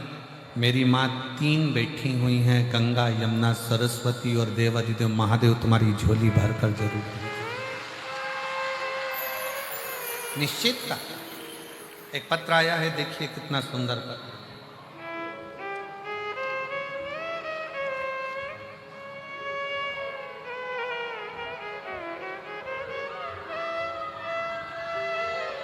मेरी माँ 3 बैठी हुई हैं, गंगा, यमुना, सरस्वती और देवादिदेव महादेव तुम्हारी झोली भरकर जरूर देंगे। निश्चित का एक पत्र आया है, देखिए कितना सुंदर पत्र।